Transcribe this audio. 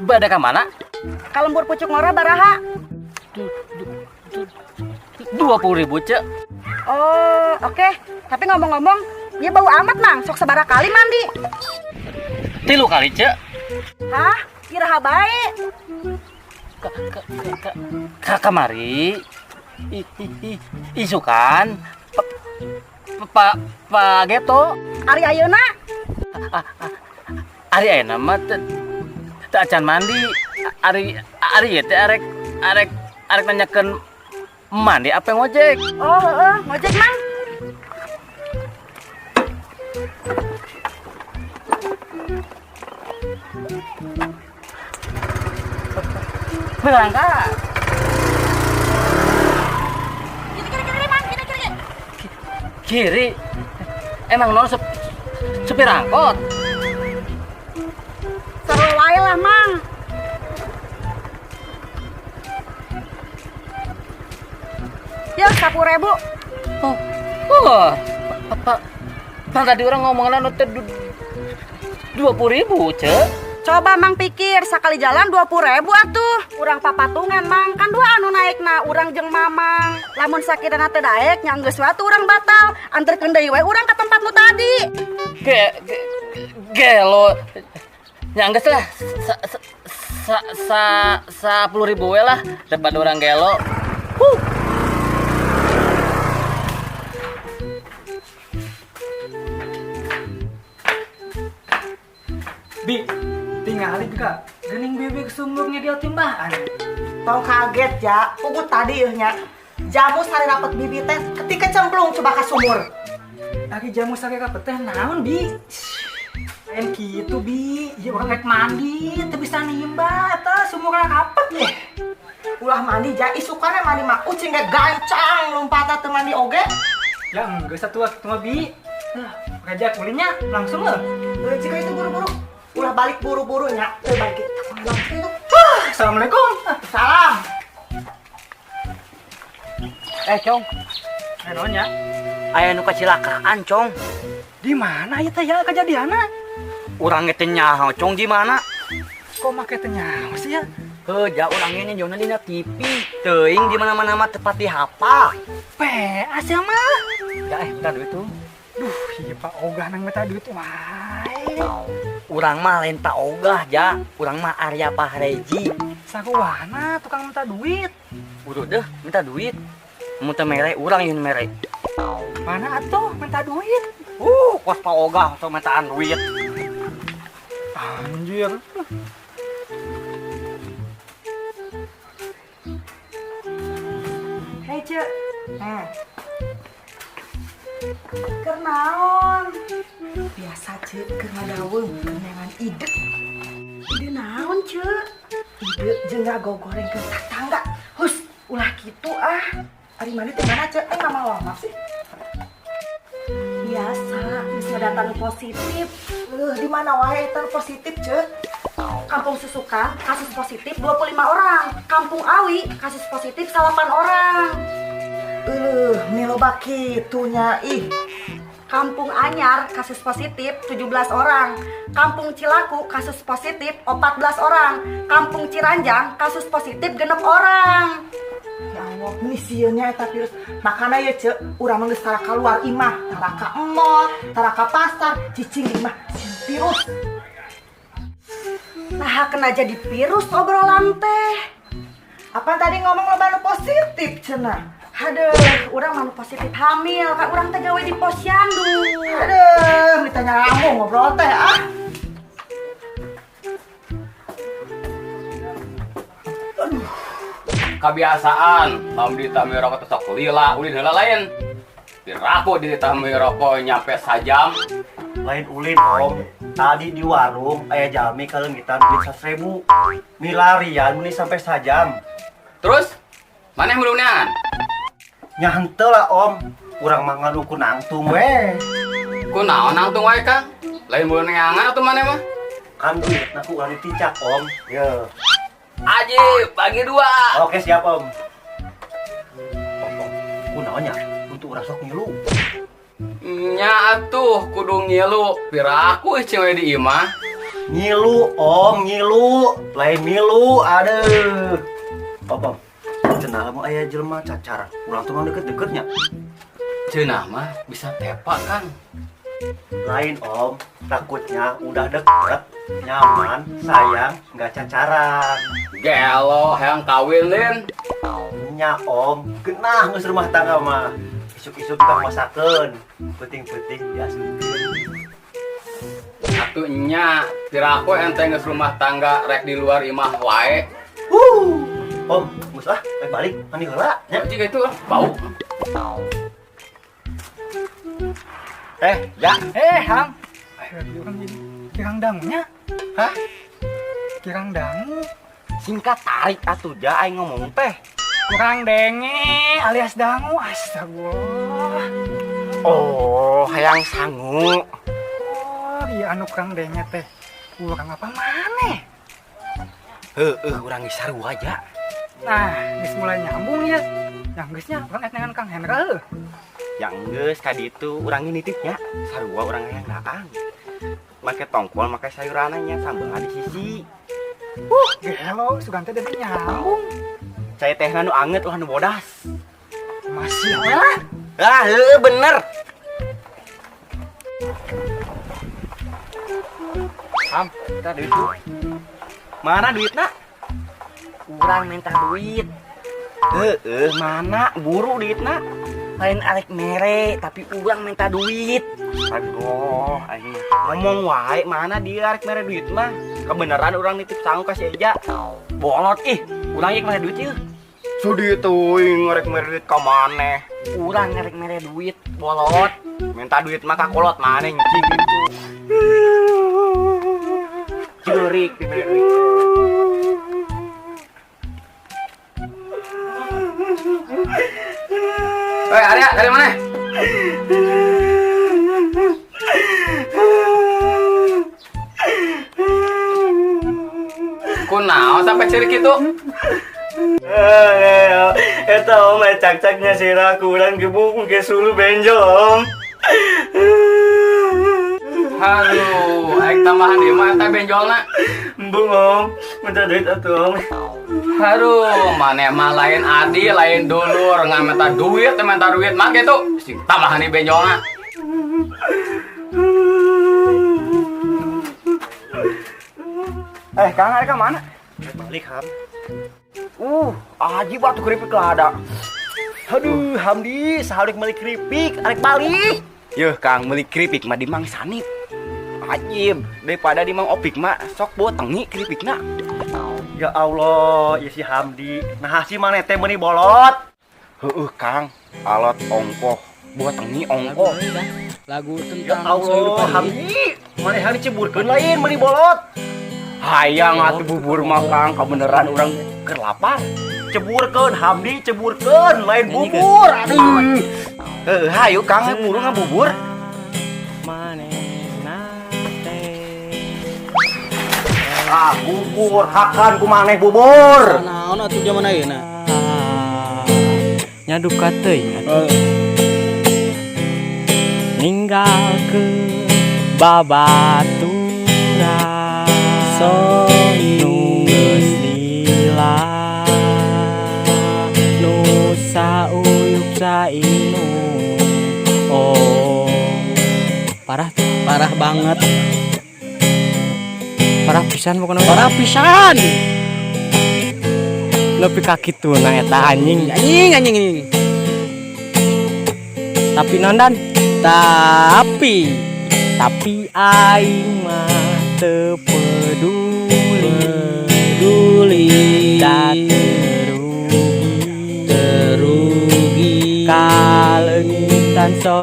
Bada ka mana? Ka lembur pucuk ngora baraha. 20.000 cek. Oh, oke. Tapi ngomong-ngomong, dia bau amat, Mang. Sok sabaraha kali mandi. 3 kali cek. Hah? Kiraha bae. Kamari isukan Pak Geto Ari ayeuna ari ayeuna mah teu acan mandi ari ieu teh arek nanyakeun mandi apa ngojek. Oh, heeh, ngojek, Mang. Berangkat Kiri, Mang, kiri. kiri. Emang non supir angkot. Seru wae lah, Mang. Ya, 10.000. Pak tadi orang ngomongin anu teh 20.000 cek. Coba Mang pikir, sekali jalan 20.000 atuh. Urang papatungan, Mang. Kan dua anu naikna, urang jeung Mamang. Lamun sakitana teu daek, nya geus wae atuh urang batal. Anterkeun deui we urang ka tempatmu tadi. Gelo. Ya geus lah. 10.000 we lah daripada orang gelo. Bi, tinggalin ka. Gening bebek sumurnya dia timbahan. Tong kaget ya, pugut tadi nya. Jamu sari rapet bibi teh ketika cemplung coba ka sumur. Lagi jamu sakit ka teh naon, Bi? Lain gitu, Bi. Ya orang rek mandi, teu bisa nimba eta sumurna kapet nih. Ulah mandi ja isukana mandi mah ucing ge gancang lompatna teu mandi oge. Ya enggak satu waktu mah, Bi. Nah, ngajak kulinya langsung lah. Jika itu buru-buru. Ulah balik buru-buru nya. Balik kita langsung. Assalamualaikum. Salam. Cong. Nanya, Aya nu kecelakaan, Cong. di mana ya teh ya kejadianna? Urang teh nyaho, Cong, di mana? Kok make teh nyaho sih ya? Ja urang ini jona dina TV. Teuing di mana-mana mah tepat dihafal. PA sih mah. Ya minta duit tuh. Duh, iya Pak Ogah nang minta duit wae. Urang mah lain Pak Ogah, Ja. Urang mah Arya Pahreji. Sakuana tukang minta duit. Udah deh, minta duit. Mun teu mere, urang yang mere. Mana atuh minta duit? Kos Pak Ogah sok mintaan duit. Anjir. Hei, Cek. Keur naon? Biasa Cek, keur ngadaweung, keur neangan ide. Ide naon, Cek? Ide jeung ngagogoreng ke tetangga. Hus, ulah kitu ah. Ari mana teh mana, Cek? Ngama lama sih? Biasa, bisa datang positif. Di mana wae eta positif, Cek? Kampung Susukan, kasus positif 25 orang. Kampung Awi, kasus positif 8 orang. Miloba kitunya ih. Kampung Anyar, kasus positif 17 orang. Kampung Cilaku, kasus positif 14 orang. Kampung Ciranjang, kasus positif 6 orang. Ya Allah, ini sieunya eta virus. Makana ya Cek, urang mah geus tara kaluar imah, tara ka mall, tara ka pasar, cicing imah virus. Nah, kena jadi virus obrolan teh. Apa tadi ngomong loba nu positif cenah? Aduh, urang mah nu positif hamil, kan urang teh gawe di posyandu. Aduh, ditanya ngomong ngobrol teh ah. Kebiasaan lamun di tamu rokok tetap lila ulin heula lain piraku di tamu rokok nyampe sajam Lain ulin om, tadi di warung ayah jalmi kalengitan duit 100.000 milarian meni sampai sajam. terus mana yang belumnya Nyantel lah om, kurang mangan ukur nangtung weh. kunaon nangtung wae Kang lain belum neangan atau mana mah Kan duit aku udah diticak om. Ya. Aji bagi 2 Oke siap om. Om, kunaonnya untuk rasok ngilu. nya atuh kudu ngilu piraku cewek di imah Ngilu om, ngilu. Lain milu, aduh. Om, cenah mau aya jelema cacar. Ulang tuh mah deket-deketnya. Cenah mah bisa tepak Kang. Lain om, takutnya udah deket, nyaman, sayang, nggak cacaran. Gelo yang kawin Lin. Nya om, genah geus rumah tangga mah. Isuk-isuk kita masakeun, penting-penting diasupkeun. Atunya tiraku ente geus rumah tangga rek di luar imah wae. Om, geus ah, balik mandi heula nya. Jika itu bau. Ya, Hang. Ayo orang jadi kirang dangunya. hah? Kirang dangu. Singkat tarik atuh ja aing ngomong teh. Kurang denge alias dangu. Astagfirullah. Oh, hayang sangu. Oh, iya anu kurang denge teh. Kurang apa maneh? Urang geus sarua aja. Nah, geus mulai nyambung ya. Yang geusnya urang etnengan Kang Hendra heuh. Yang geus ka ditu urang nitipnya sarua urang hayang daang. Make tongkol, make sayuranna nya sambel di sisi. Gelo, sugan teh dari nyambung. Cai teh nu anget ulah nu bodas. Masih lah. Bener. Ham, kita duit dulu. Mana duitna? Urang minta duit. Mana buru duitna? Lain arek mere, tapi urang minta duit. Aduh, aing ngomong wae mana dia arek mere duit mah. Kebeneran urang nitip sangu ka si Eja. Bolot urang ieu mere duit ieu. Sudi teuing arek mere duit ka maneh. Urang ngarek mere duit, bolot. Minta duit mah ka kolot maneh nyicing gitu. Jurik di mere duit. Arya, dari mana? Kunaon sampai ciri gitu? Eta om cak-caknya sirah kurang gebuk ke sulu benjol om. Aduh, aing tambahan di mana teh benjolna? Embung om, minta duit atuh om. Aduh, mana mah lain adi, lain dulur, nggak minta duit mah gitu. Sing tambahan di benjolna. Kang arek ka mana? Balik ham. Aji batu keripik lada. Aduh, Hamdi, sahalik meuli keripik, arek balik. Yeuh, Kang meuli keripik mah di Mang Sanip. Ajib, daripada di Mang Opik mah sok bawa tengi keripikna. Ya Allah, ya si Hamdi. Nah, si mana teh meuni bolot? Kang, alat ongkoh, buat tengi ongkoh. Lagu Ya Allah, Hamdi, mana hari ceburkeun lain meuni bolot. Hayang atuh bubur mah Kang, kebeneran urang keur lapar. Ceburkeun Hamdi, ceburkeun lain bubur. Aduh. Hayu Kang, buru ngabubur. Bubur hakan ku maneh bubur. Naon atuh zaman ayeuna? Nyadup ka teuing ninggal ke babaturan nu geus lila nu sauyuk sainu. Oh, parah banget. Parah pisan pokoknya. Parah pisan. Lebih kaki tuh nah eta anjing. Tapi nondan, tapi aing mah teu peduli dan terugi kaleungitan so